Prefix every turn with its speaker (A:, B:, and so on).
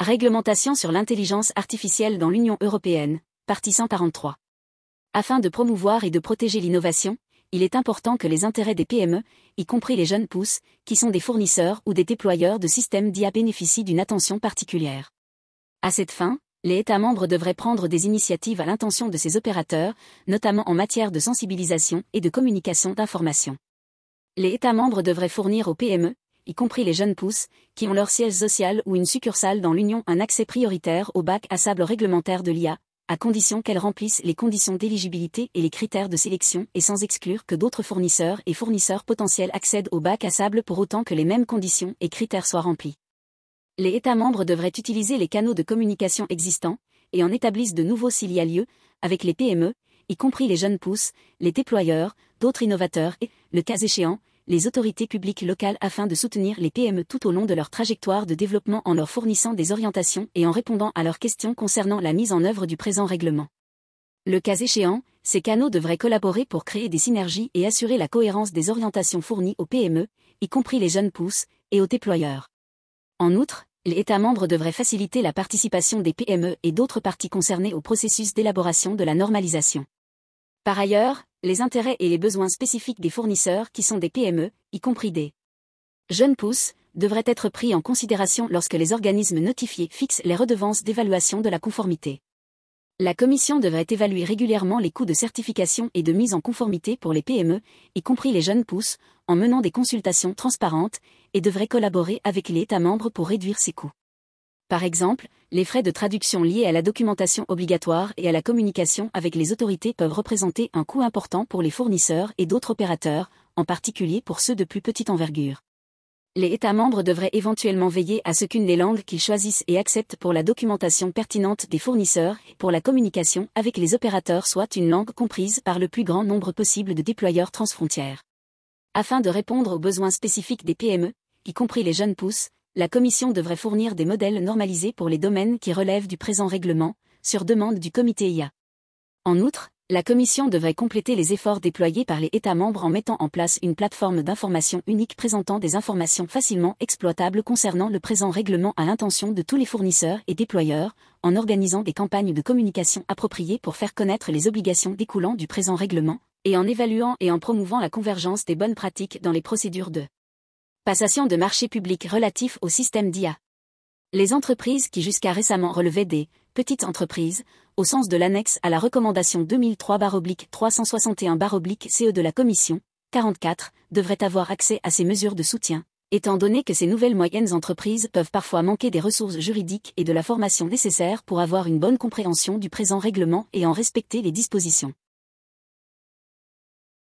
A: Réglementation sur l'intelligence artificielle dans l'Union européenne, partie 143. Afin de promouvoir et de protéger l'innovation, il est important que les intérêts des PME, y compris les jeunes pousses, qui sont des fournisseurs ou des déployeurs de systèmes d'IA bénéficient d'une attention particulière. À cette fin, les États membres devraient prendre des initiatives à l'intention de ces opérateurs, notamment en matière de sensibilisation et de communication d'informations. Les États membres devraient fournir aux PME, y compris les jeunes pousses, qui ont leur siège social ou une succursale dans l'Union, un accès prioritaire au bac à sable réglementaire de l'IA, à condition qu'elles remplissent les conditions d'éligibilité et les critères de sélection et sans exclure que d'autres fournisseurs et fournisseurs potentiels accèdent au bac à sable pour autant que les mêmes conditions et critères soient remplis. Les États membres devraient utiliser les canaux de communication existants, et en établissent de nouveaux s'il y a lieu, avec les PME, y compris les jeunes pousses, les déployeurs, d'autres innovateurs et, le cas échéant, les autorités publiques locales afin de soutenir les PME tout au long de leur trajectoire de développement en leur fournissant des orientations et en répondant à leurs questions concernant la mise en œuvre du présent règlement. Le cas échéant, ces canaux devraient collaborer pour créer des synergies et assurer la cohérence des orientations fournies aux PME, y compris les jeunes pousses, et aux déployeurs. En outre, les États membres devraient faciliter la participation des PME et d'autres parties concernées au processus d'élaboration de la normalisation. Par ailleurs, les intérêts et les besoins spécifiques des fournisseurs qui sont des PME, y compris des jeunes pousses, devraient être pris en considération lorsque les organismes notifiés fixent les redevances d'évaluation de la conformité. La Commission devrait évaluer régulièrement les coûts de certification et de mise en conformité pour les PME, y compris les jeunes pousses, en menant des consultations transparentes, et devrait collaborer avec les États membres pour réduire ces coûts. Par exemple, les frais de traduction liés à la documentation obligatoire et à la communication avec les autorités peuvent représenter un coût important pour les fournisseurs et d'autres opérateurs, en particulier pour ceux de plus petite envergure. Les États membres devraient éventuellement veiller à ce qu'une des langues qu'ils choisissent et acceptent pour la documentation pertinente des fournisseurs et pour la communication avec les opérateurs soit une langue comprise par le plus grand nombre possible de déployeurs transfrontières. Afin de répondre aux besoins spécifiques des PME, y compris les jeunes pousses, la Commission devrait fournir des modèles normalisés pour les domaines qui relèvent du présent règlement, sur demande du comité IA. En outre, la Commission devrait compléter les efforts déployés par les États membres en mettant en place une plateforme d'information unique présentant des informations facilement exploitables concernant le présent règlement à l'intention de tous les fournisseurs et déployeurs, en organisant des campagnes de communication appropriées pour faire connaître les obligations découlant du présent règlement, et en évaluant et en promouvant la convergence des bonnes pratiques dans les procédures de passation de marchés publics relatifs au système d'IA. Les entreprises qui jusqu'à récemment relevaient des petites entreprises, au sens de l'annexe à la recommandation 2003/361/CE de la Commission, 44, devraient avoir accès à ces mesures de soutien, étant donné que ces nouvelles moyennes entreprises peuvent parfois manquer des ressources juridiques et de la formation nécessaire pour avoir une bonne compréhension du présent règlement et en respecter les dispositions.